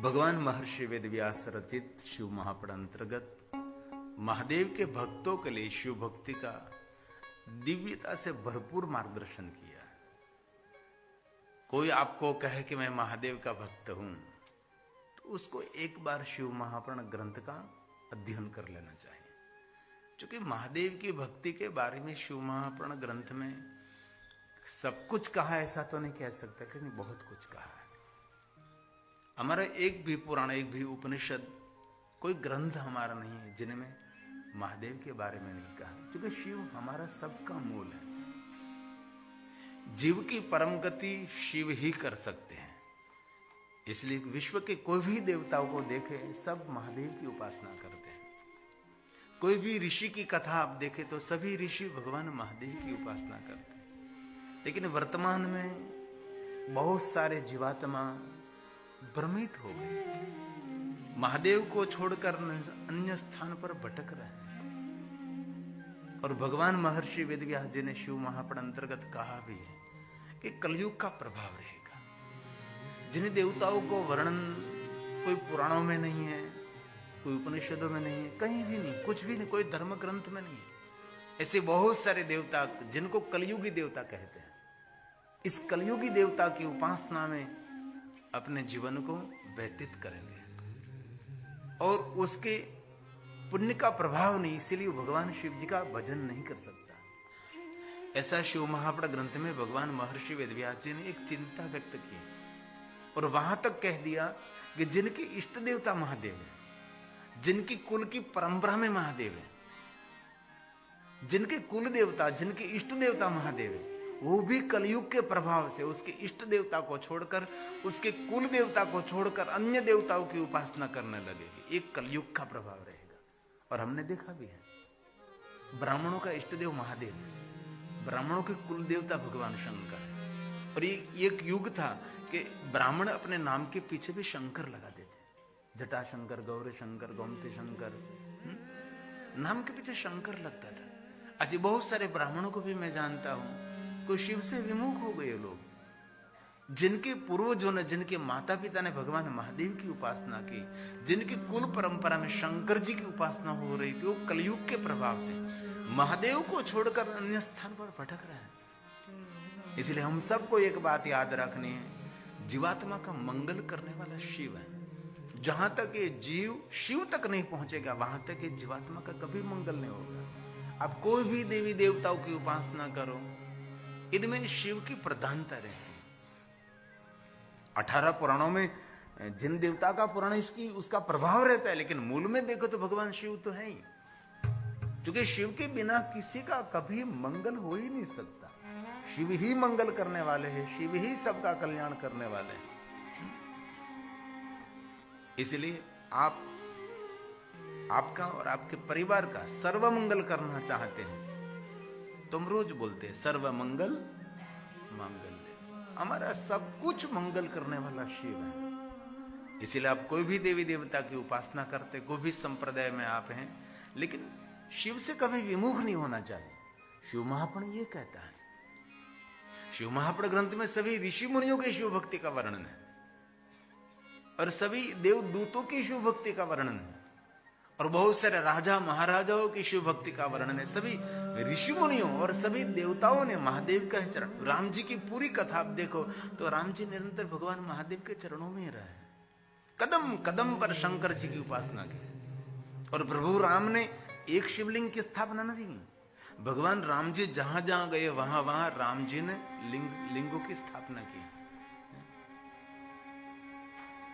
भगवान महर्षि वेदव्यास रचित शिव महापुराण अंतर्गत महादेव के भक्तों के लिए शिव भक्ति का दिव्यता से भरपूर मार्गदर्शन किया। कोई आपको कहे कि मैं महादेव का भक्त हूं तो उसको एक बार शिव महापुराण ग्रंथ का अध्ययन कर लेना चाहिए, क्योंकि महादेव की भक्ति के बारे में शिव महापुराण ग्रंथ में सब कुछ कहा ऐसा तो नहीं कह सकता, लेकिन बहुत कुछ कहा है। हमारा एक भी पुराण, एक भी उपनिषद, कोई ग्रंथ हमारा नहीं है जिनमें महादेव के बारे में नहीं कहा, क्योंकि शिव हमारा सबका मूल है। जीव की परम गति शिव ही कर सकते हैं, इसलिए विश्व के कोई भी देवताओं को देखे सब महादेव की उपासना करते हैं। कोई भी ऋषि की कथा आप देखें तो सभी ऋषि भगवान महादेव की उपासना करते हैं। लेकिन वर्तमान में बहुत सारे जीवात्मा भ्रमित हो गए, महादेव को छोड़कर अन्य स्थान पर भटक रहे हैं। और भगवान महर्षि वेदव्यास जी ने शिव महापुराण अंतर्गत कहा भी है कि कलयुग का प्रभाव रहेगा। जिन देवताओं को वर्णन कोई पुराणों में नहीं है, कोई उपनिषदों में नहीं है, कहीं भी नहीं, कुछ भी नहीं, कोई धर्म ग्रंथ में नहीं है। ऐसे बहुत सारे देवता जिनको कलयुगी देवता कहते हैं, इस कलयुगी देवता की उपासना में अपने जीवन को व्यतीत करेंगे और उसके पुण्य का प्रभाव नहीं, इसीलिए भगवान शिव जी का भजन नहीं कर सकता। ऐसा शिव महापुराण ग्रंथ में भगवान महर्षि वेदव्यास जी ने एक चिंता व्यक्त की और वहां तक कह दिया कि जिनके इष्ट देवता महादेव है, जिनकी कुल की परंपरा में महादेव है, जिनके कुल देवता, जिनके इष्ट देवता महादेव है, वो भी कलयुग के प्रभाव से उसके इष्ट देवता को छोड़कर, उसके कुल देवता को छोड़कर अन्य देवताओं की उपासना करने लगेगी। एक कलयुग का प्रभाव रहेगा। और हमने देखा भी है, ब्राह्मणों का इष्ट देव महादेव है, ब्राह्मणों के कुल देवता भगवान शंकर है। और एक युग था कि ब्राह्मण अपने नाम के पीछे भी शंकर लगा देते, जटा शंकर, गौरी शंकर, गोमती शंकर, नाम के पीछे शंकर लगता था। आज बहुत सारे ब्राह्मणों को भी मैं जानता हूं को शिव से विमुख हो गए लोग, जिनके पूर्वजों ने, जिनके माता पिता ने भगवान महादेव की उपासना की, जिनकी कुल परंपरा में शंकर जी की उपासना हो रही थी, वो कलयुग के प्रभाव से महादेव को छोड़कर अन्य स्थान पर भटक रहे हैं। इसलिए हम सबको एक बात याद रखनी है, जीवात्मा का मंगल करने वाला शिव है। जहां तक ये जीव शिव तक नहीं पहुंचेगा, वहां तक ये जीवात्मा का कभी मंगल नहीं होगा। अब कोई भी देवी देवताओं की उपासना करो, इनमें शिव की प्रधानता रहती है। 18 पुराणों में जिन देवता का पुराण इसकी उसका प्रभाव रहता है, लेकिन मूल में देखो तो भगवान शिव तो है ही, क्योंकि शिव के बिना किसी का कभी मंगल हो ही नहीं सकता। शिव ही मंगल करने वाले हैं, शिव ही सबका कल्याण करने वाले हैं। इसलिए आपका और आपके परिवार का सर्व मंगल करना चाहते हैं, तुम रोज बोलते हैं सर्व मंगल मांगल्य, हमारा सब कुछ मंगल करने वाला शिव है। इसीलिए आप कोई भी देवी देवता की उपासना करते, कोई भी संप्रदाय में आप हैं, लेकिन शिव से कभी विमुख नहीं होना चाहिए। शिव महापुराण ये कहता है, शिव महापुराण ग्रंथ में सभी ऋषि मुनियों की शिव भक्ति का वर्णन है और सभी देवदूतों की शिव भक्ति का वर्णन है और बहुत सारे राजा महाराजाओं की शिव भक्ति का वर्णन है। सभी ऋषि मुनियों और सभी देवताओं ने महादेव का चरण, राम जी की पूरी कथा आप देखो तो राम जी निरंतर भगवान महादेव के चरणों में ही रहे, कदम कदम पर शंकर जी की उपासना की। और प्रभु राम ने एक शिवलिंग की स्थापना नहीं की, भगवान राम जी जहां जहां गए वहां वहां राम जी ने लिंगों की स्थापना की।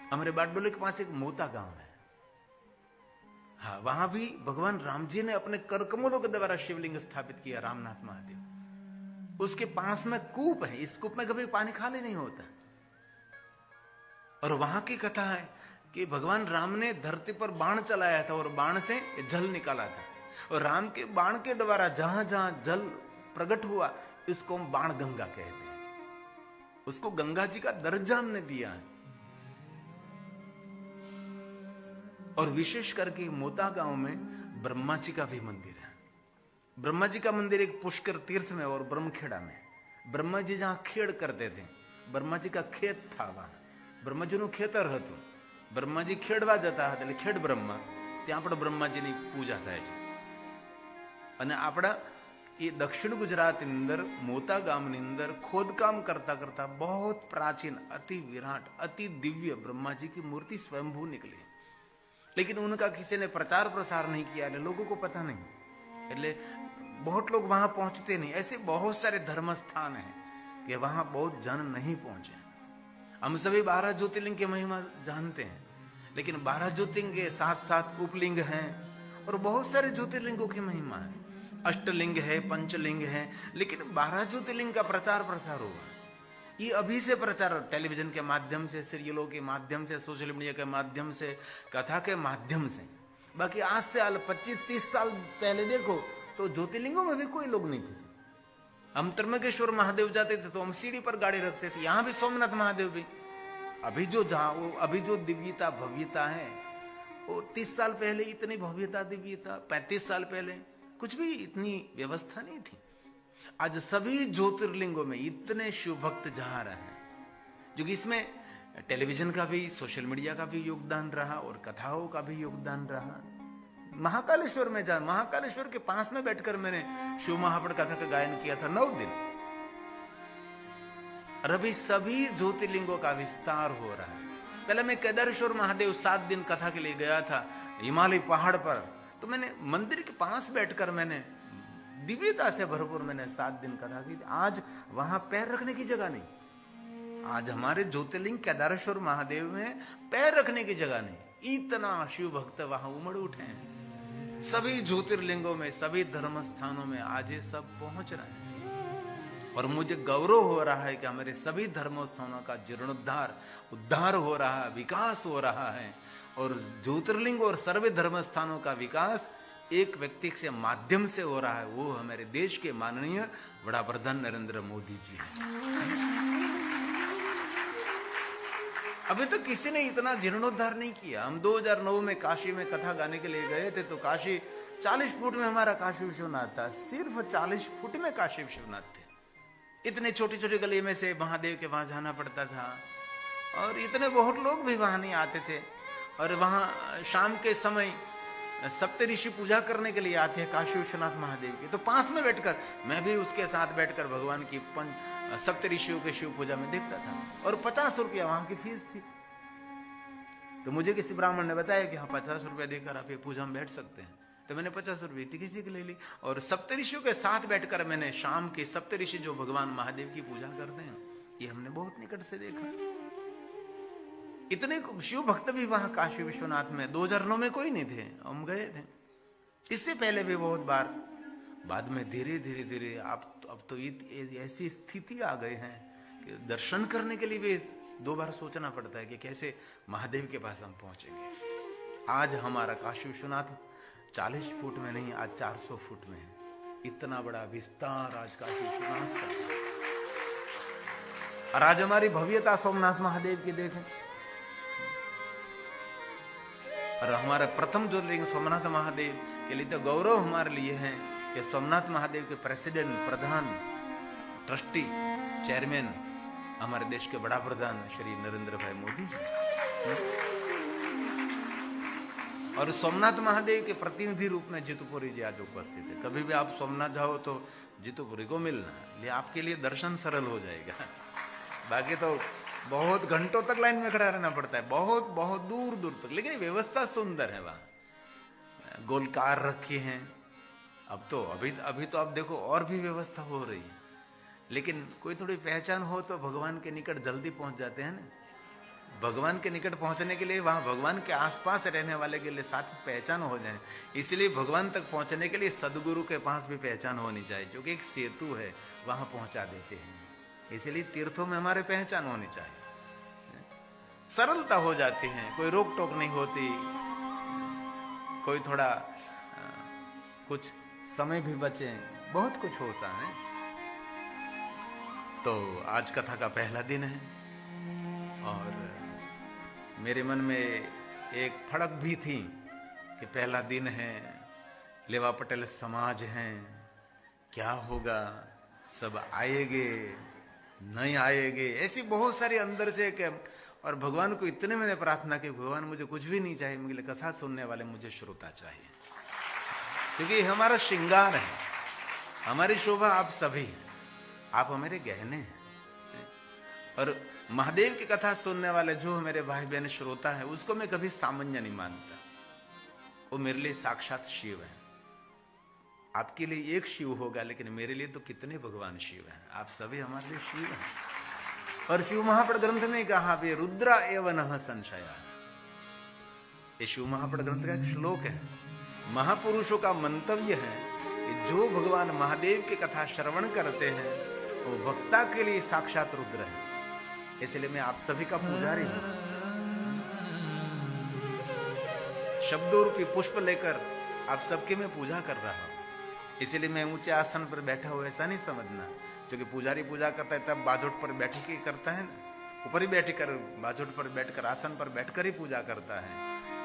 हमारे बारडोली के पास एक मोता गांव है, हाँ, वहां भी भगवान राम जी ने अपने कर कमलों के द्वारा शिवलिंग स्थापित किया, रामनाथ महादेव। उसके पास में कूप है, इस कूप में कभी पानी खाली नहीं होता। और वहां की कथा है कि भगवान राम ने धरती पर बाण चलाया था और बाण से जल निकाला था, और राम के बाण के द्वारा जहां जहां जल प्रकट हुआ, इसको हम बाण गंगा कहते हैं। उसको गंगा जी का दर्जा हमने दिया है। और विशेष करके मोता गांव में ब्रह्मा जी का भी मंदिर है। ब्रह्मा जी का मंदिर एक पुष्कर तीर्थ में और ब्रह्मखेड़ा में। ब्रह्मा जी जहां खेड़ करते थे, ब्रह्मा जी का खेत था वहां, ब्रह्मा जी नु खेतर हतुं બ્રહ્માજી ખેડવા જતા હતા, એટલે ખેડ બ્રહ્મા, ત્યાં પણ બ્રહ્માજીની પૂજા થાય છે. અને આપણા એ દક્ષિણ ગુજરાતની અંદર મોતા ગામની અંદર खोदकाम करता करता बहुत प्राचीन अति विराट अति दिव्य ब्रह्मा जी की मूर्ति स्वयंभू निकली, लेकिन उनका किसी ने प्रचार प्रसार नहीं किया, लोगों को पता नहीं, એટલે बहुत लोग वहां पहुंचते नहीं. ऐसे बहुत सारे धर्म स्थान हैं कि वहां बहुत जन नहीं पहुंचे. हम सभी 12 ज्योतिर्लिंग की महिमा जानते हैं, लेकिन 12 ज्योतिर्लिंग के साथ साथ उपलिंग हैं और बहुत सारे ज्योतिर्लिंगों की महिमा है. अष्टलिंग है, पंचलिंग है, लेकिन 12 ज्योतिर्लिंग का प्रचार प्रसार होगा. ये अभी से प्रचार टेलीविजन के माध्यम से, सीरियलों के माध्यम से, सोशल मीडिया के माध्यम से, कथा के माध्यम से. बाकी आज से 25-30 साल पहले देखो तो ज्योतिर्लिंगों में भी कोई लोग नहीं थे. हम त्र्यंबकेश्वर महादेव जाते थे तो हम सीढ़ी पर गाड़ी रखते थे. यहां भी सोमनाथ महादेव भी अभी जो दिव्यता भव्यता है वो 30 साल पहले इतनी भव्यता दिव्यता, 35 साल पहले कुछ भी इतनी व्यवस्था नहीं थी. आज सभी ज्योतिर्लिंगों में इतने शिव भक्त जा रहे हैं, क्योंकि इसमें टेलीविजन का भी, सोशल मीडिया का भी योगदान रहा और कथाओं का भी योगदान रहा. महाकालेश्वर में महाकालेश्वर के पास में बैठकर मैंने शिव महापड़ कथा का गायन किया था 9 दिन. और अभी सभी ज्योतिर्लिंगों का विस्तार हो रहा है. पहले मैं केदारेश्वर महादेव 7 दिन कथा के लिए गया था हिमालय पहाड़ पर, तो मैंने मंदिर के पास बैठकर मैंने दिव्यता से भरपूर मैंने 7 दिन कथा की. आज वहां पैर रखने की जगह नहीं. आज हमारे ज्योतिर्लिंग केदारेश्वर महादेव में पैर रखने की जगह नहीं. इतना शिव भक्त वहां उमड़ उठे हैं. सभी ज्योतिर्लिंगों में, सभी धर्म स्थानों में आज ये सब पहुंच रहे हैं. और मुझे गौरव हो रहा है कि हमारे सभी धर्म स्थानों का जीर्णोद्धार, उद्धार हो रहा है, विकास हो रहा है. और ज्योतिर्लिंग और सर्वे धर्म स्थानों का विकास एक व्यक्ति के माध्यम से हो रहा है. वो हमारे देश के माननीय वड़ा प्रधान नरेंद्र मोदी जी हैं. अभी तक किसी ने इतना जीर्णोद्धार नहीं किया. हम 2009 में काशी में कथा गाने के लिए गए थे, तो काशी 40 फुट में हमारा काशी विश्वनाथ था. सिर्फ 40 फुट में काशी विश्वनाथ थे. इतने छोटे छोटे गली में से महादेव के वहां जाना पड़ता था, और इतने बहुत लोग भी वहां नहीं आते थे. और वहां शाम के समय सप्तऋषि पूजा करने के लिए आते हैं काशी विश्वनाथ महादेव के. तो पास में बैठकर मैं भी उसके साथ बैठकर भगवान की सप्तऋषियों के शिव पूजा में देखता था. और 50 रुपया वहां की फीस थी. तो मुझे किसी ब्राह्मण ने बताया कि हाँ 50 रुपया देकर आप ये पूजा में बैठ सकते हैं. तो मैंने 50 रुपये टिकट ले ली, और सप्तऋषियों के साथ बैठकर मैंने शाम के सप्तऋषि जो भगवान महादेव की पूजा करते हैं, ये हमने बहुत निकट से देखा. इतने शिव भक्त भी वहां काशी विश्वनाथ में 2009 में कोई नहीं थे. हम गए थे. इससे पहले भी बहुत बार. बाद में धीरे धीरे अब तो ऐसी स्थिति आ गई है कि दर्शन करने के लिए भी 2 बार सोचना पड़ता है कि कैसे महादेव के पास हम पहुंचेंगे. आज हमारा काशी विश्वनाथ 40 फुट में नहीं, आज 400 फुट में है. इतना बड़ा विस्तार आज काशी विश्वनाथ का. और आज हमारी भव्यता सोमनाथ महादेव की देखें. और हमारा प्रथम ज्योतिर्लिंग सोमनाथ महादेव के लिए तो गौरव हमारे लिए है कि सोमनाथ महादेव के प्रेसिडेंट, प्रधान, ट्रस्टी, चेयरमैन हमारे देश के बड़ा प्रधान श्री नरेंद्र भाई मोदी जी. और सोमनाथ महादेव के प्रतिनिधि रूप में जीतूपुरी जी आज उपस्थित है. कभी भी आप सोमनाथ जाओ तो जीतूपुरी को मिलना, ये आपके लिए दर्शन सरल हो जाएगा. बाकी तो बहुत घंटों तक लाइन में खड़ा रहना पड़ता है, बहुत बहुत दूर दूर तक. लेकिन व्यवस्था सुंदर है. वहां गोलकार रखे हैं. अब तो अभी तो आप देखो और भी व्यवस्था हो रही है. लेकिन कोई थोड़ी पहचान हो तो भगवान के निकट जल्दी पहुंच जाते हैं ना. भगवान के निकट पहुंचने के लिए वहां भगवान के आसपास रहने वाले के लिए साथ पहचान हो जाए. इसलिए भगवान तक पहुंचने के लिए सदगुरु के पास भी पहचान होनी चाहिए, जो कि एक सेतु है, वहां पहुंचा देते हैं. इसलिए तीर्थों में हमारे पहचान होनी चाहिए. सरलता हो जाती है, कोई रोक टोक नहीं होती, कोई थोड़ा कुछ समय भी बचे, बहुत कुछ होता है. तो आज कथा का पहला दिन है और मेरे मन में एक फड़क भी थी कि पहला दिन है, लेवा पटेल समाज हैं, क्या होगा, सब आएंगे नहीं आएंगे, ऐसी बहुत सारी अंदर से और भगवान को इतने मैंने प्रार्थना की, भगवान मुझे कुछ भी नहीं चाहिए, मुझे कथा सुनने वाले मुझे श्रोता चाहिए, क्योंकि हमारा श्रृंगार है, हमारी शोभा आप सभी हैं, आप हमारे गहने हैं। और महादेव की कथा सुनने वाले जो मेरे भाई बहन श्रोता है, उसको मैं कभी सामान्य नहीं मानता, वो मेरे लिए साक्षात शिव है। आपके लिए एक शिव होगा, लेकिन मेरे लिए तो कितने भगवान शिव हैं, आप सभी हमारे लिए शिव हैं। और शिव महापड़ ग्रंथ में कहा वे रुद्रा एव नः संशया, ये शिव महापड़ ग्रंथ का एक श्लोक है। महापुरुषों का मंतव्य है कि जो भगवान महादेव की कथा श्रवण करते हैं वो वक्ता के लिए साक्षात रुद्र है। इसलिए मैं आप सभी का पुजारी हूं, शब्दों रूपी पुष्प लेकर आप सबके मैं पूजा कर रहा हूं। इसलिए मैं ऊंचे आसन पर बैठा हूं ऐसा नहीं समझना, क्योंकि पुजारी पूजा करता है तब बाजोट पर बैठ के करता है ना, ऊपर ही बैठ कर बाजोट पर बैठकर आसन पर बैठकर ही पूजा करता है।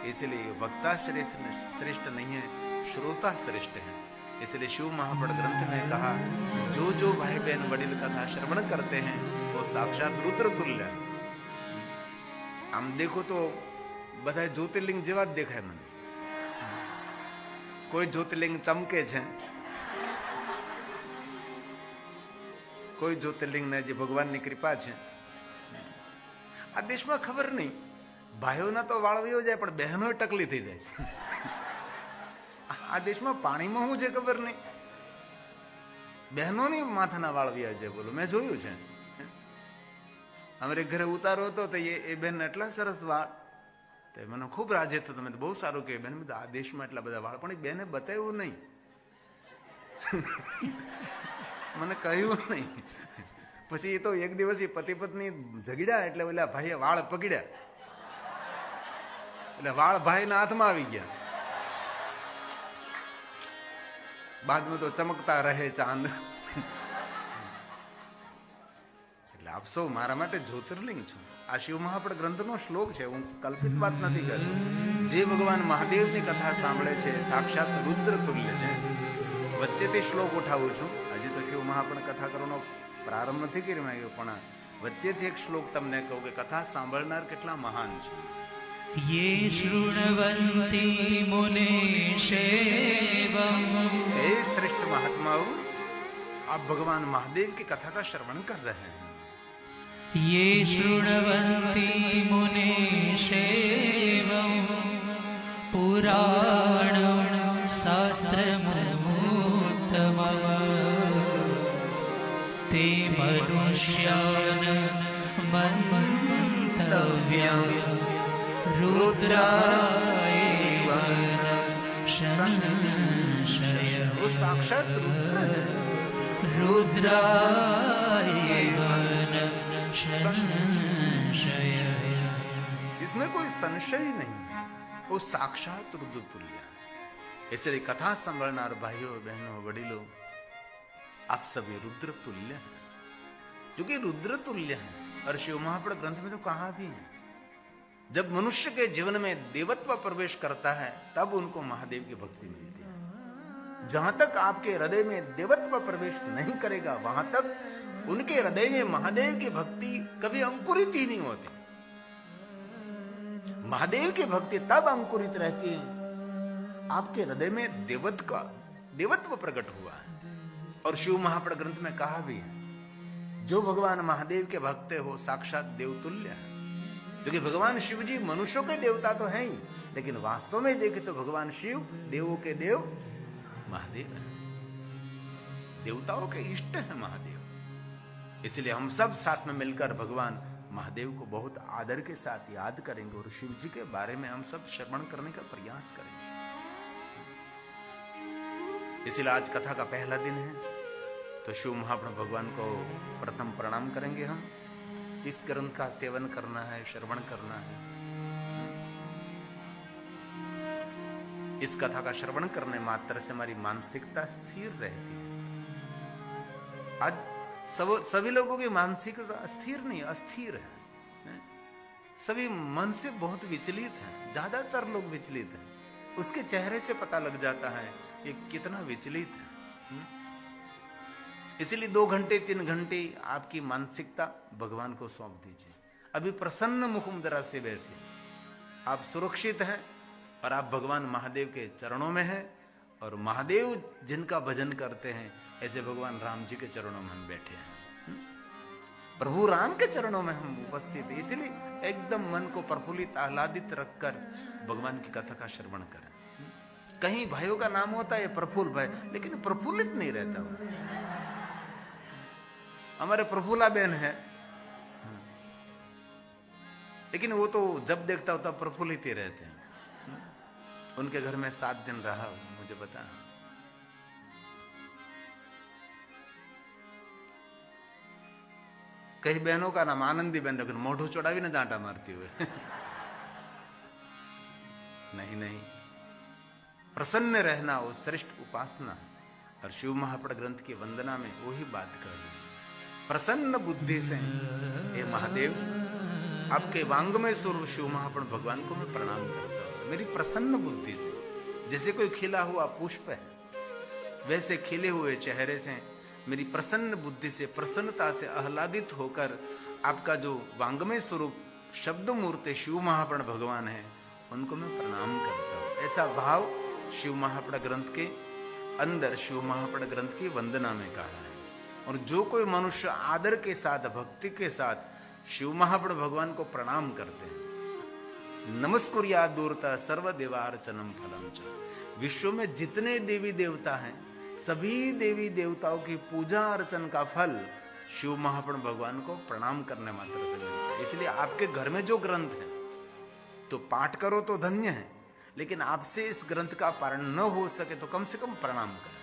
इसलिए वक्ता श्रेष्ठ नहीं है, श्रोता श्रेष्ठ है। इसलिए शिव महापड़ ग्रंथ में कहा जो जो भाई बहन वडिल कथा श्रवण करते हैं वो साक्षात रुद्र तुल्य है। हम देखो तो બધા જ્યોતિર્લિંગ જેવા જ દેખાય મને, કોઈ જ્યોતિર્લિંગ ચમકે છે, કોઈ જ્યોતિર્લિંગને જે ભગવાનની કૃપા છે। આ દેશમાં ખબર નહીં, ભાઈઓના તો વાળવીઓ જાય પણ બહેનો ટકલી થઈ જાય છે। આ દેશમાં પાણીમાં શું છે ખબર નહીં, બહેનોની માથાના વાળવિયા છે, બોલો મેં જોયું છે। અમારે ઘરે ઉતારો હતો તો એ બેન એટલા સરસ વાળ, તો મને ખૂબ રાજી હતો, તમે બહુ સારું કે બેન, આ દેશમાં એટલા બધા વાળ, પણ એ બેને બતાવ્યું નહીં, મને કહ્યું નહીં। પછી એ તો એક દિવસ એ પતિ પત્ની ઝઘડ્યા એટલે ઓલા ભાઈએ વાળ પકડ્યા, એટલે વાળ ભાઈના હાથમાં આવી ગયા। બાદમાં તો ચમકતા રહે ચાંદ। એટલે આપ સૌ મારા માટે જ્યોતિર્લિંગ છો। આ શિવ મહાપડ ગ્રંથનો શ્લોક છે, હું કલ્પિત વાત નથી કરતો। જે ભગવાન મહાદેવની કથા સાંભળે છે સાક્ષાત રુદ્ર તુલ્ય છે। વચ્ચેથી શ્લોક ઉઠાવું છું, હજી તો શિવ મહાપડ કથા કરવાનો પ્રારંભ નથી કર્યો, પણ વચ્ચેથી એક શ્લોક તમને કહું કે કથા સાંભળનાર કેટલા મહાન છે। ये शृण्वन्ति मुनिषेवम्, हे श्रेष्ठ महात्माओं, आप भगवान महादेव की कथा का श्रवण कर रहे हैं। ये शृण्वन्ति मुनिषेवम्, पुराणं शास्त्रमुत्तमम्, ते मनुष्यान् मन्तव्यम्, रुद्रायैव संशय। वो साक्षात रुद्र है, रुद्रायैव संशय। इसमें कोई संशय ही नहीं है, वो साक्षात रुद्र तुल्य है। इसलिए कथा संभलनार भाइयों बहनों वडिलों, आप सभी रुद्र तुल्य हैं, क्योंकि रुद्र तुल्य है। और शिव महापड़ ग्रंथ में तो कहा भी है, जब मनुष्य के जीवन में देवत्व प्रवेश करता है तब उनको महादेव की भक्ति मिलती है। जहां तक आपके हृदय में देवत्व प्रवेश नहीं करेगा वहां तक उनके हृदय में महादेव की भक्ति कभी अंकुरित ही नहीं होती। महादेव की भक्ति तब अंकुरित रहती है आपके हृदय में देवत्व प्रकट हुआ है। और शिव महापड़ ग्रंथ में कहा भी है, जो भगवान महादेव के भक्त हो साक्षात देवतुल्य है। क्योंकि भगवान शिव जी मनुष्यों के देवता तो हैं ही, लेकिन वास्तव में देखे तो भगवान शिव देवों के देव महादेव है, देवताओं के इष्ट है महादेव। इसलिए हम सब साथ में मिलकर भगवान महादेव को बहुत आदर के साथ याद करेंगे और शिव जी के बारे में हम सब श्रवण करने का प्रयास करेंगे। इसलिए आज कथा का पहला दिन है, तो शिव महापड़ भगवान को प्रथम प्रणाम करेंगे। हम किस ग्रंथ का सेवन करना है, श्रवण करना है, इस कथा का श्रवण करने मात्र से हमारी मानसिकता स्थिर रहती है। आज सभी लोगों की मानसिकता स्थिर नहीं, अस्थिर है। सभी मन से बहुत विचलित हैं, ज्यादातर लोग विचलित हैं। उसके चेहरे से पता लग जाता है ये कितना विचलित है। इसलिए 2 घंटे 3 घंटे आपकी मानसिकता भगवान को सौंप दीजिए। अभी प्रसन्न मुख मुद्रा से बैठे, आप सुरक्षित हैं और आप भगवान महादेव के चरणों में हैं। और महादेव जिनका भजन करते हैं ऐसे भगवान राम जी के चरणों में हम बैठे हैं। प्रभु राम के चरणों में हम उपस्थित हैं, इसलिए एकदम मन को प्रफुल्लित आह्लादित रखकर भगवान की कथा का श्रवण करें। कहीं भाइयों का नाम होता है प्रफुल्ल भाई, लेकिन प्रफुल्लित नहीं रहता वो। हमारे प्रफुल्ला बहन है, लेकिन वो तो जब देखता हो तब प्रफुल्लित ही रहते हैं। उनके घर में 7 दिन रहा, मुझे पता। कई बहनों का नाम आनंदी बहन, लेकिन मोढ़ू चौड़ावी ने डांटा मारती हुए नहीं नहीं, प्रसन्न रहना वो श्रेष्ठ उपासना। और शिव महापड़ ग्रंथ की वंदना में वही बात कही, प्रसन्न बुद्धि से हे महादेव आपके वांगमय स्वरूप शिव महापड़ भगवान को मैं प्रणाम करता हूं। मेरी प्रसन्न बुद्धि से, जैसे कोई खिला हुआ पुष्प है वैसे खिले हुए चेहरे से मेरी प्रसन्न बुद्धि से, प्रसन्नता से आह्लादित होकर आपका जो वांगमय स्वरूप शब्द मूर्ति शिव महापड़ भगवान है उनको मैं प्रणाम करता हूं। ऐसा भाव शिव महापड़ ग्रंथ के अंदर, शिव महापड़ ग्रंथ की वंदना में कहा है। और जो कोई मनुष्य आदर के साथ, भक्ति के साथ शिव महापड़ भगवान को प्रणाम करते हैं, नमस्कुर्या दूरता सर्वदेवार्चनम फलम च, विश्व में जितने देवी देवता हैं सभी देवी देवताओं की पूजा अर्चन का फल शिव महापड़ भगवान को प्रणाम करने मात्र से मिलता है। इसलिए आपके घर में जो ग्रंथ है तो पाठ करो तो धन्य है, लेकिन आपसे इस ग्रंथ का पारण न हो सके तो कम से कम प्रणाम करें।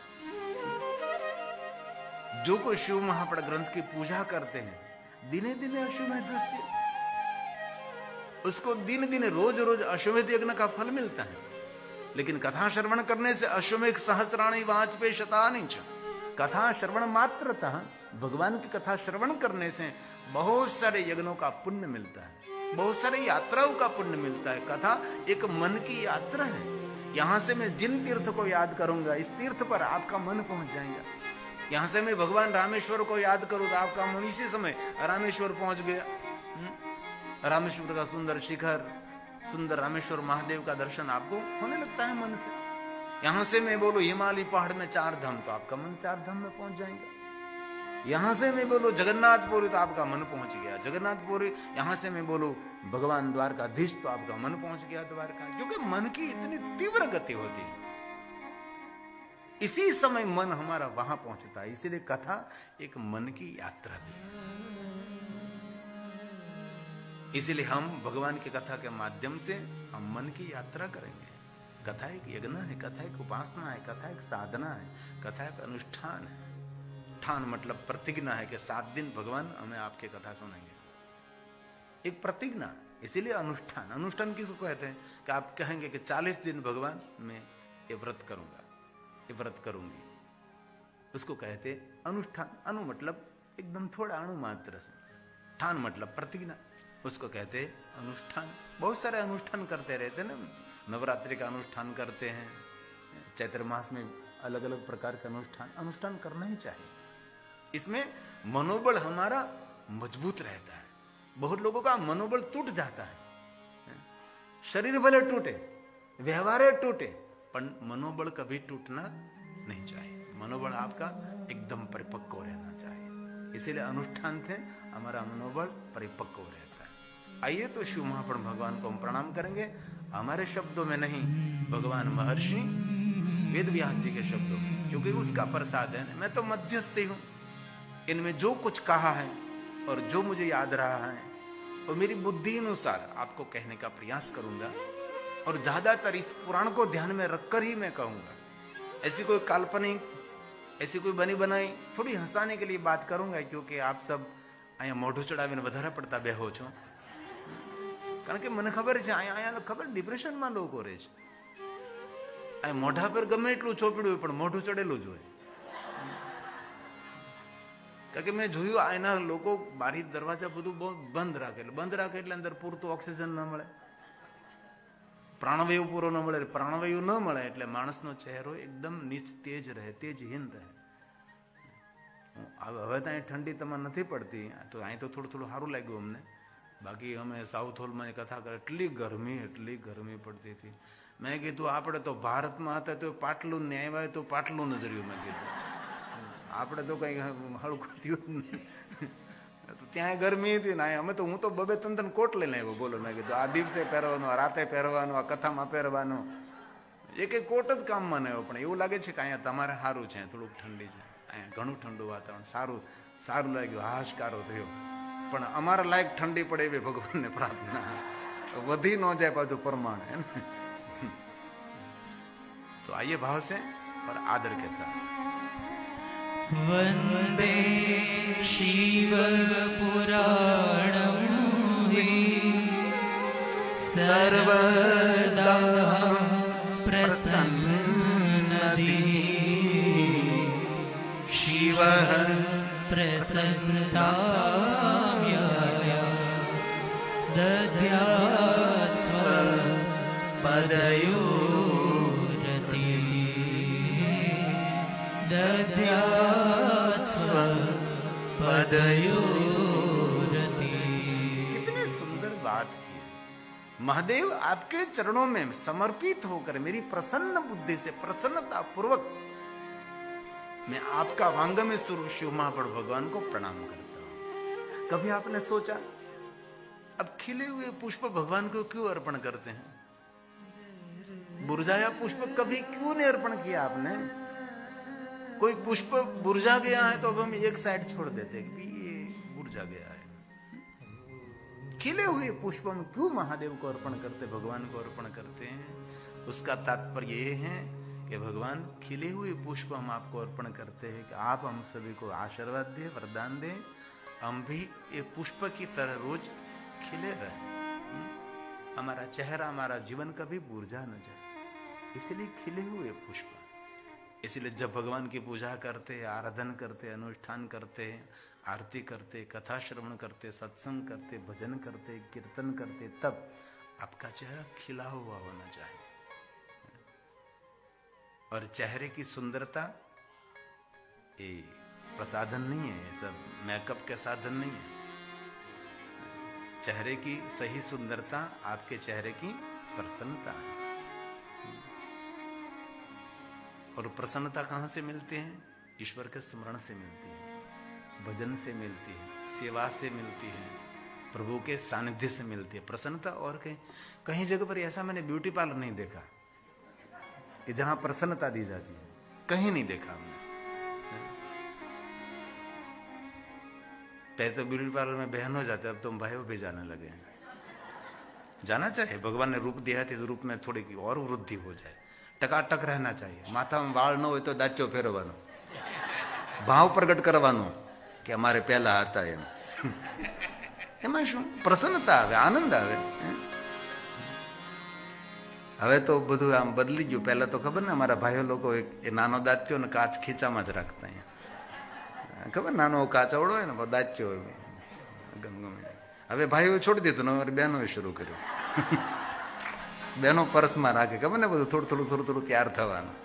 जो कोई शिव महापड़ ग्रंथ की पूजा करते हैं दिने दिने अश्वमेध दृश्य, उसको दिन दिन रोज रोज अश्वमेध यज्ञ का फल मिलता है। लेकिन कथा श्रवण करने से अश्वमेध सहस्राणी वाजपेयी शतानि च, कथा श्रवण मात्रतः भगवान की कथा श्रवण करने से बहुत सारे यज्ञों का पुण्य मिलता है, बहुत सारे यात्राओं का पुण्य मिलता है। कथा एक मन की यात्रा है। यहां से मैं जिन तीर्थ को याद करूंगा इस तीर्थ पर आपका मन पहुंच जाएगा। यहां से मैं भगवान रामेश्वर को याद करूं तो आपका मन इसी समय रामेश्वर पहुंच गया। रामेश्वर का सुंदर शिखर, सुंदर रामेश्वर महादेव का दर्शन आपको होने लगता है मन से। यहां से मैं बोलूं हिमालय पहाड़ में 4 धाम तो आपका मन 4 धाम में पहुंच जाएगा। यहां से मैं बोलूं जगन्नाथपुरी तो आपका मन पहुंच गया जगन्नाथपुरी। यहां से मैं बोलूं भगवान द्वारकाधीश तो आपका मन पहुंच गया द्वारका। क्योंकि मन की इतनी तीव्र गति होती है, इसी समय मन हमारा वहां पहुंचता है। इसीलिए कथा एक मन की यात्रा भी है। इसीलिए हम भगवान की कथा के माध्यम से हम मन की यात्रा करेंगे। कथा एक यज्ञ है, कथा एक उपासना है, कथा एक साधना है, कथा एक अनुष्ठान है। ठान मतलब प्रतिज्ञा है कि 7 दिन भगवान हमें आपकी कथा सुनेंगे, एक प्रतिज्ञा। इसीलिए अनुष्ठान, अनुष्ठान किसको कहते हैं कि आप कहेंगे कि 40 दिन भगवान मैं ये व्रत करूंगा, ये व्रत करूंगी, उसको कहते अनुष्ठान। अनु मतलब एकदम थोड़ा अणु मात्र से, ठान मतलब प्रतिज्ञा, उसको कहते अनुष्ठान। बहुत सारे अनुष्ठान करते रहते ना, नवरात्रि का अनुष्ठान करते हैं, चैत्र मास में अलग अलग प्रकार के अनुष्ठान करना ही चाहिए। इसमें मनोबल हमारा मजबूत रहता है। बहुत लोगों का मनोबल टूट जाता है, शरीर भले टूटे, व्यवहार टूटे, पर मनोबल कभी टूटना नहीं चाहिए। मनोबल आपका एकदम परिपक्व रहना चाहिए। इसीलिए अनुष्ठान से हमारा मनोबल परिपक्व रहता है। आइए तो शिव महापड़ भगवान को हम प्रणाम करेंगे, हमारे शब्दों में नहीं, भगवान महर्षि वेद व्यास जी के शब्दों में, क्योंकि उसका प्रसाद है। मैं तो मध्यस्थी हूं, इनमें जो कुछ कहा है और जो मुझे याद रहा है वो मेरी बुद्धि अनुसार आपको कहने का प्रयास करूंगा। और ज्यादातर इस पुराण को ध्यान में रखकर ही मैं कहूंगा। ऐसी कोई काल्पनिक, ऐसी कोई बनी बनाई थोड़ी हंसाने के लिए बात करूंगा, क्योंकि आप सब अँ मोढ़ू चढ़ावीने વધારે પડતા બેહો છો। કારણ કે મને ખબર છે અહીંયા ખબર ડિપ્રેશનમાં લોકો રહે છે। આ મોઢા પર ગમે એટલું ચોપડ્યું હોય પણ મોઢું ચડેલું જ હોય। કારણ કે મેં જોયું આના લોકો બારી દરવાજા બધું બંધ રાખે એટલે અંદર પૂરતું ઓક્સિજન ન મળે, પ્રાણવાયુ પૂરો ન મળે, પ્રાણવાયુ ન મળે એટલે માણસનો ચહેરો એકદમ નીચ તેજ રહે, તેજહીન રહે। હવે તો અહીં ઠંડી તમારે નથી પડતી, તો અહીં તો થોડું થોડું સારું લાગ્યું અમને, બાકી અમે સાઉથ હોલમાં એ કથા કરે, એટલી ગરમી પડતી હતી. મેં કીધું આપણે તો ભારતમાં હતા તો પાટલું ને આવ્યા તો પાટલું નજર્યું. મેં કીધું આપણે તો કઈ હળકું થયું જ નહીં. ત્યાં ગરમી હતી ને અમે તો, હું તો 2-3 કોટ લઈને આવ્યો. બોલો, મેં કીધું આ દિવસે પહેરવાનું, આ રાતે પહેરવાનું, આ કથામાં પહેરવાનું, એક કોટ જ કામમાં નહીં આવ્યો. પણ એવું લાગે છે કે અહીંયા તમારે સારું છે, થોડુંક ઠંડી છે, અહીંયા ઘણું ઠંડુ વાતાવરણ, સારું લાગ્યું, હાશકારો થયો. પણ અમારા લાયક ઠંડી પડે એવી ભગવાનને પ્રાર્થના, વધી ન જાય પાછું પ્રમાણ. तो आइए भाव से और आदर के साथ वंदे शिव पुराणं सर्वदा प्रसन्नदी शिव प्रसन्नताम्यया दद्यात् स्वपदयो कितने सुंदर बात की है। महादेव आपके चरणों में समर्पित होकर मेरी प्रसन्न बुद्धि से, प्रसन्नता पूर्वक मैं आपका वांगम स्वरूप शिव महापड़ भगवान को प्रणाम करता हूं। कभी आपने सोचा अब खिले हुए पुष्प भगवान को क्यों अर्पण करते हैं? बुरझाया पुष्प कभी क्यों नहीं अर्पण किया आपने? कोई पुष्प बुरझा गया है तो अब हम एक साइड छोड़ देते हैं कि ये बुरझा गया है। खिले हुए पुष्प हम क्यों महादेव को अर्पण करते, भगवान को अर्पण करते हैं? उसका तात्पर्य ये है कि भगवान खिले हुए पुष्प हम आपको अर्पण करते हैं कि आप हम सभी को आशीर्वाद दे, वरदान दे, हम भी ये पुष्प की तरह रोज खिले रहे, हमारा चेहरा, हमारा जीवन कभी बुरझा न जाए, इसलिए खिले हुए पुष्प। इसलिए जब भगवान की पूजा करते, आराधन करते, अनुष्ठान करते, आरती करते, कथा श्रवण करते, सत्संग करते, भजन करते, कीर्तन करते, तब आपका चेहरा खिला हुआ होना चाहिए। और चेहरे की सुंदरता ये प्रसाधन नहीं है, ये सब मेकअप के साधन नहीं है। चेहरे की सही सुंदरता आपके चेहरे की प्रसन्नता है। और प्रसन्नता कहां से मिलती है? ईश्वर के स्मरण से मिलती है, भजन से मिलती है, सेवा से मिलती है, प्रभु के सानिध्य से मिलती है प्रसन्नता। और कहीं जगह पर ऐसा मैंने ब्यूटी पार्लर नहीं देखा कि जहां प्रसन्नता दी जाती है, कहीं नहीं देखा हमने। पहले तो ब्यूटी पार्लर में बहन हो जाते, अब तो भाइयों भी जाने लगे हैं। जाना चाहिए, भगवान ने रूप दिया है तो रूप में थोड़ी की और वृद्धि हो जाए, टकाटक रहना चाहिए। माथा में वाળ न હોય તો દાચ્યો ફેરવવાનો, ભાવ પ્રગટ કરવાનો કે અમારે પહેલા હતા એમ. એમાં શું પ્રસન્નતા આવે, આનંદ આવે. હવે તો બધું આમ બદલી ગયું. પહેલા તો ખબર ને અમારા ભાઈઓ લોકો એ નાનો દાચ્યો ને કાચ ખીચામાં જ રાખતા, ખબર નાનો કાચવડો હોય ને દાચ્યો હોય ગમે. હવે ભાઈઓ છોડી દીધું ને અમારી બહેનોએ શરૂ કર્યું. બહેનો પર્સમાં રાખે, ખબર ને બધું થોડું થોડું તૈયાર થવાનું.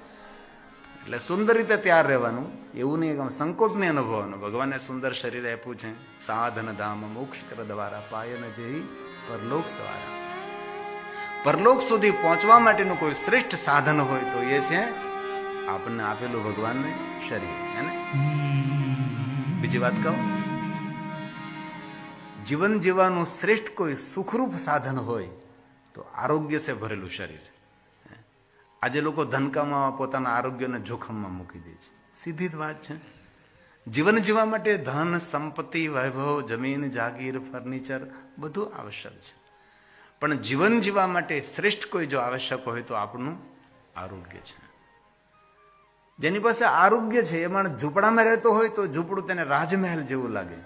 એટલે સુંદર રીતે તૈયાર રહેવાનું, એવું નહીં કે સંકોચ નહીં અનુભવવાનું. ભગવાને સુંદર શરીર આપ્યું છે. સાધન ધામ મોક્ષ કર દ્વારા પાયન જેહી પરલોક સવારા. પરલોક સુધી પહોંચવા માટેનું કોઈ શ્રેષ્ઠ સાધન હોય તો એ છે આપણને આપેલું ભગવાનને શરીર. હે ને? બીજી વાત કહું, જીવન જીવવાનું શ્રેષ્ઠ કોઈ સુખરૂપ સાધન હોય તો આરોગ્ય સે ભરેલું શરીર. આજે લોકો ધન કમાવા પોતાના આરોગ્યને જોખમમાં મૂકી દે છે. સીધી જ વાત છે. જીવન જીવવા માટે ધન, સંપત્તિ, વૈભવ, જમીન, જાગીર, ફર્નિચર બધું આવશ્યક છે. પણ જીવન જીવવા માટે શ્રેષ્ઠ કોઈ જો આવશ્યક હોય તો આપણું આરોગ્ય છે. જેની પાસે આરોગ્ય છે એ માણસ ઝૂંપડામાં રહેતો હોય તો ઝૂંપડું તેને રાજમહેલ જેવું લાગે.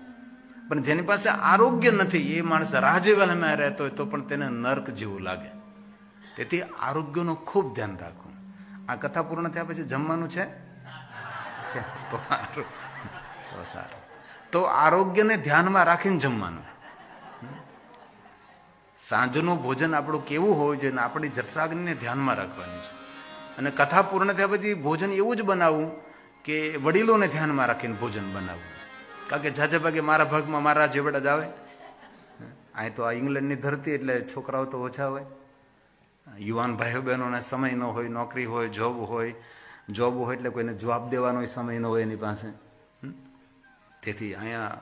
પણ જેની પાસે આરોગ્ય નથી એ માણસ રાજમહેલમાં રહેતો હોય તો પણ તેને નર્ક જેવું લાગે. તેથી આરોગ્યનું ખૂબ ધ્યાન રાખવું. આ કથા પૂર્ણ થયા પછી જમવાનું છે તો સારું. તો આરોગ્યને ધ્યાનમાં રાખીને જમવાનું. સાંજનું ભોજન આપણું કેવું હોવું જોઈએ ને આપણી જઠરાગ્નિને ધ્યાનમાં રાખવાની છે. અને કથા પૂર્ણ થયા પછી ભોજન એવું જ બનાવવું કે વડીલોને ધ્યાનમાં રાખીને ભોજન બનાવવું. કારણ કે જાજે ભાગે મારા ભાગમાં મારા જેવડા જ આવે. અહીં તો આ ઇંગ્લેન્ડની ધરતી એટલે છોકરાઓ તો ઓછા હોય, યુવાન ભાઈઓ બહેનોને સમય ન હોય, નોકરી હોય, જોબ હોય એટલે કોઈને જવાબ દેવાનો સમય ન હોય એની પાસે. તેથી અહીંયા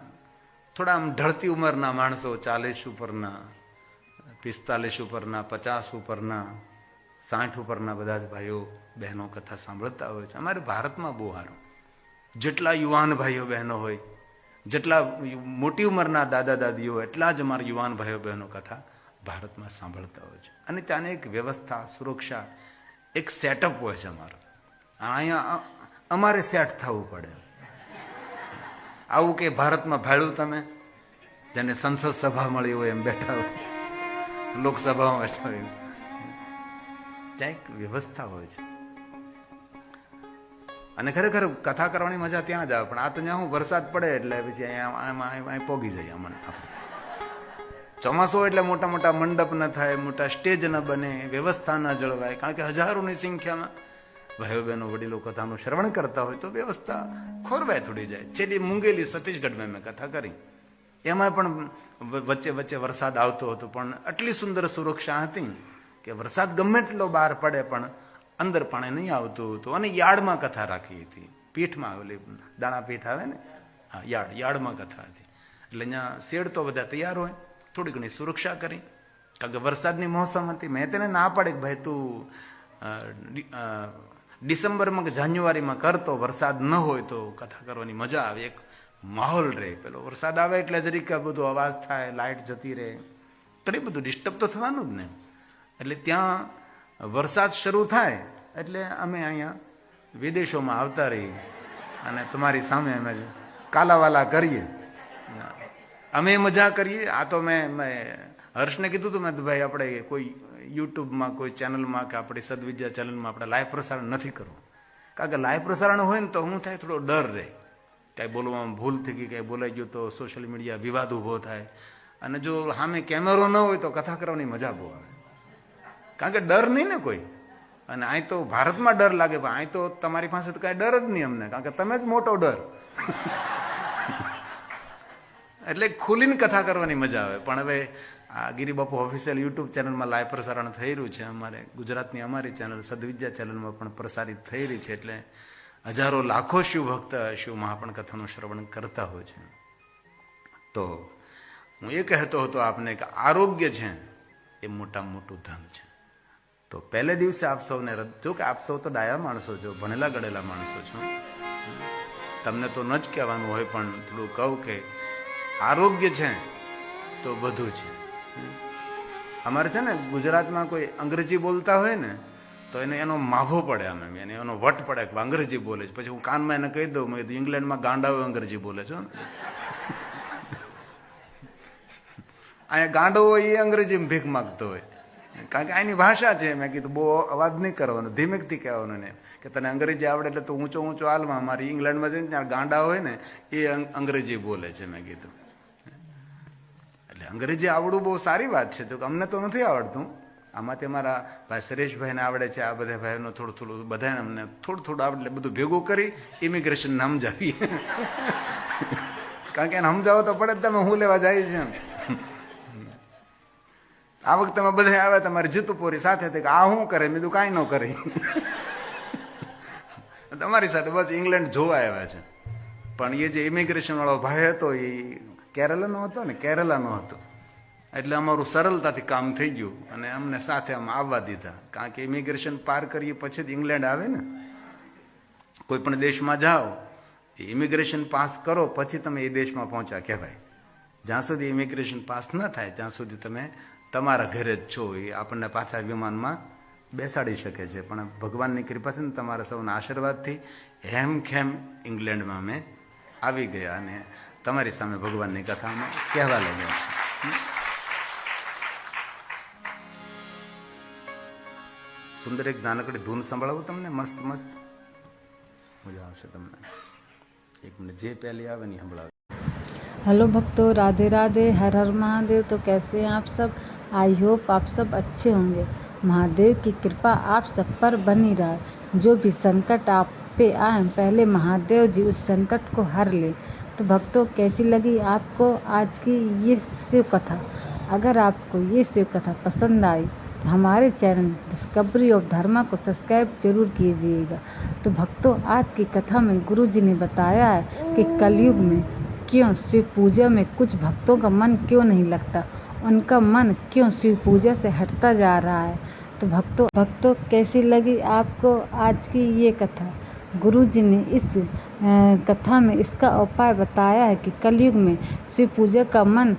થોડા આમ ઢળતી ઉંમરના માણસો, 40 ઉપરના, 45 ઉપરના, 50 ઉપરના, 60 ઉપરના બધા જ ભાઈઓ બહેનો કથા સાંભળતા હોય છે. અમારે ભારતમાં બહુ સારું, જેટલા યુવાન ભાઈઓ બહેનો હોય, જેટલા મોટી ઉંમરના દાદા દાદીઓ, એટલા જ અમારા યુવાન ભાઈઓ બહેનો કથા ભારતમાં સાંભળતા હોય છે. અને ત્યાંની એક વ્યવસ્થા, સુરક્ષા, એક સેટઅપ હોય છે અમારું. અહીંયા અમારે સેટ થવું પડે. આવું કે ભારતમાં ભાડું તમે જેને સંસદ સભા મળી હોય એમ બેઠા હોય, લોકસભામાં બેઠા હોય, ત્યાં એક વ્યવસ્થા હોય છે. અને ખરેખર કથા કરવાની મજા ત્યાં જ આવે. પણ આ તો ત્યાં હું વરસાદ પડે એટલે પછી અહીંયા પોગી જાય. અમને ચોમાસું એટલે મોટા મોટા મંડપ ન થાય, મોટા સ્ટેજ ન બને, વ્યવસ્થા ન જળવાય. કારણ કે હજારોની સંખ્યામાં ભાઈઓ બહેનો વડીલો કથાનું શ્રવણ કરતા હોય તો વ્યવસ્થા ખોરવાય થોડી જાય. છેલ્લી મૂંગેલી છત્તીસગઢમાં મેં કથા કરી, એમાં પણ વચ્ચે વચ્ચે વરસાદ આવતો હતો, પણ આટલી સુંદર સુરક્ષા હતી કે વરસાદ ગમે એટલો બહાર પડે પણ અંદર પાણી નહીં આવતું હતું. અને યાર્ડમાં કથા રાખી હતી, પીઠમાં, ઓલી દાણા પીઠ આવે ને, હા, યાર્ડમાં કથા હતી. એટલે અહીંયા શેડ તો બધા તૈયાર હોય, થોડી ઘણી સુરક્ષા કરી. કારણ કે વરસાદની મોસમ હતી. મેં તેને ના પાડે કે ભાઈ તું ડિસેમ્બરમાં કે જાન્યુઆરીમાં કરતો, વરસાદ ન હોય તો કથા કરવાની મજા આવે, એક માહોલ રહે. પેલો વરસાદ આવે એટલે જરીક બધું અવાજ થાય, લાઇટ જતી રહે, ઘણી બધું ડિસ્ટર્બ તો થવાનું જ ને. એટલે ત્યાં વરસાદ શરૂ થાય એટલે અમે અહીંયા વિદેશોમાં આવતા રહીએ અને તમારી સામે અમે કાલાવાલા કરીએ, અમે મજા કરીએ. આ તો મેં હર્ષને કીધું હતું, મેં ભાઈ આપણે કોઈ યુટ્યુબમાં, કોઈ ચેનલમાં કે આપણી સદવિદ્યા ચેનલમાં આપણે લાઈવ પ્રસારણ નથી કરવું. કારણ કે લાઈવ પ્રસારણ હોય ને તો હું થાય, થોડો ડર રહે, કાંઈ બોલવામાં ભૂલ થઈ ગઈ, કાંઈ બોલાઈ ગયું તો સોશિયલ મીડિયા વિવાદ ઊભો થાય. અને જો સામે કેમેરો ન હોય તો કથા કરવાની મજા બહુ આવે, કારણ કે ડર નહીં ને કોઈ. અને અહીં તો ભારતમાં ડર લાગે, પણ અહીં તો તમારી પાસે તો કાંઈ ડર જ નહીં અમને, કારણ કે તમે જ મોટો ડર. એટલે ખુલીને કથા કરવાની મજા આવે. પણ હવે આ ગિરિબાપુ ઓફિશિયલ યુટ્યુબ ચેનલમાં લાઈવ પ્રસારણ થઈ રહ્યું છે. અમારે ગુજરાતની અમારી ચેનલ સદવિદ્યા ચેનલમાં પણ પ્રસારિત થઈ રહી છે. એટલે હજારો લાખો શિવભક્ત શિવ મહાપણ કથાનું શ્રવણ કરતા હોય છે. તો હું એ કહેતો હતો આપને કે આરોગ્ય છે એ મોટામાં મોટું ધન છે. તો પહેલે દિવસે આપ સૌને, જો કે આપ સૌ તો ડાયા માણસો છો, ભણેલા ગણેલા માણસો છો, તમને તો ન જ કહેવાનું હોય, પણ થોડું કહું કે આરોગ્ય છે તો બધું છે. અમારે છે ને ગુજરાતમાં કોઈ અંગ્રેજી બોલતા હોય ને તો એનો માભો પડે, અમે એનો વટ પડે કે અંગ્રેજી બોલે છે. પછી હું કાનમાં એને કહી દઉં, મેં ઇંગ્લેન્ડમાં ગાંડાઓ અંગ્રેજી બોલે છો, અહીંયા ગાંડો હોય એ અંગ્રેજીમાં ભીખ માગતો હોય, કારણ કે આની ભાષા છે. મેં કીધું બહુ અવાજ નહીં કરવાનો, ધીમેકથી કહેવાનું ને કે તને અંગ્રેજી આવડે એટલે તું ઊંચો ઊંચો હાલમાં. અમારી ઇંગ્લેન્ડમાં જઈને ત્યાં ગાંડા હોય ને એ અંગ્રેજી બોલે છે. મેં કીધું એટલે અંગ્રેજી આવડવું બહુ સારી વાત છે. તો અમને તો નથી આવડતું, આમાંથી અમારા ભાઈ સુરેશભાઈને આવડે છે, આ બધા ભાઈઓનો થોડું થોડું, બધાને અમને થોડું થોડું આવડે. એટલે બધું ભેગું કરી ઇમિગ્રેશન સમજાવીએ, કારણ કે એને સમજાવો તો પડે જ, તમે હું લેવા જાય છે. આ વખતે તમે બધા આવ્યા, તમારી જીતુપોરી સાથે કે આ શું કરે, બીજું કાંઈ ન કરે. તમારી સાથે બસ ઇંગ્લેન્ડ જોવા આવ્યા છે. પણ એ જે ઇમિગ્રેશન વાળો ભાઈ હતો એ કેરલાનો હતો ને, કેરલાનો હતો. એટલે અમારું સરળતાથી કામ થઈ ગયું અને અમને સાથે આમ આવવા દીધા. કારણ કે ઇમિગ્રેશન પાર કરીએ પછી જ ઇંગ્લેન્ડ આવે ને. કોઈ પણ દેશમાં જાઓ, ઇમિગ્રેશન પાસ કરો પછી તમે એ દેશમાં પહોંચ્યા કહેવાય. જ્યાં સુધી ઇમિગ્રેશન પાસ ન થાય ત્યાં સુધી તમે તમારા ઘરે જ છો. એ આપણને પાછા વિમાનમાં બેસાડી શકે છે. પણ ભગવાનની કૃપાથી ને તમારા સૌના આશીર્વાદથી હેમખેમ ઇંગ્લેન્ડમાં અમે આવી ગયા અને તમારી સામે ભગવાનની કથા અમે કહેવા લાગ્યા છે. સુંદર એક નાનકડી ધૂન સંભળાવું તમને, મસ્ત મસ્ત મજા આવશે તમને. એક મિનિટ, જે પહેલી આવે ને સંભળાવ. हेलो भक्तों, राधे राधे, हर हर महादेव। तो कैसे हैं आप सब? आई होप आप सब अच्छे होंगे। महादेव की कृपा आप सब पर बनी रहे। जो भी संकट आप पे आए, पहले महादेव जी उस संकट को हर ले। तो भक्तों, कैसी लगी आपको आज की ये शिव कथा? अगर आपको ये शिव कथा पसंद आई तो हमारे चैनल डिस्कवरी ऑफ धर्मा को सब्सक्राइब जरूर कीजिएगा। तो भक्तों, आज की कथा में गुरुजी ने बताया है कि कलयुग में क्यों शिव पूजा में कुछ भक्तों का मन क्यों नहीं लगता, उनका मन क्यों शिव पूजा से हटता जा रहा है। तो भक्तों कैसी लगी आपको आज की ये कथा? गुरुजी ने इस कथा में इसका उपाय बताया है कि कलयुग में शिव पूजा का मन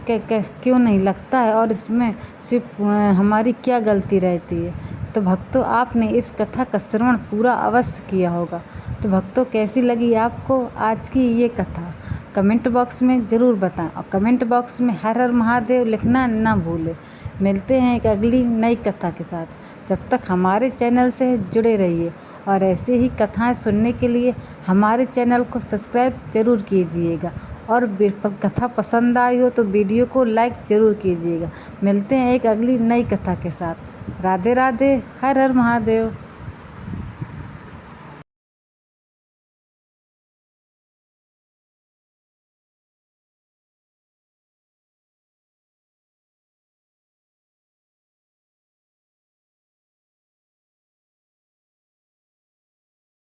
क्यों नहीं लगता है और इसमें सिर्फ हमारी क्या गलती रहती है। तो भक्तों, आपने इस कथा का श्रवण पूरा अवश्य किया होगा। तो भक्तों, कैसी लगी आपको आज की ये कथा? कमेंट बॉक्स में ज़रूर बताएं और कमेंट बॉक्स में हर हर महादेव लिखना ना भूलें। मिलते हैं एक अगली नई कथा के साथ। जब तक हमारे चैनल से जुड़े रहिए और ऐसे ही कथाएं सुनने के लिए हमारे चैनल को सब्सक्राइब जरूर कीजिएगा और कथा पसंद आई हो तो वीडियो को लाइक ज़रूर कीजिएगा। मिलते हैं एक अगली नई कथा के साथ। राधे राधे, हर हर महादेव।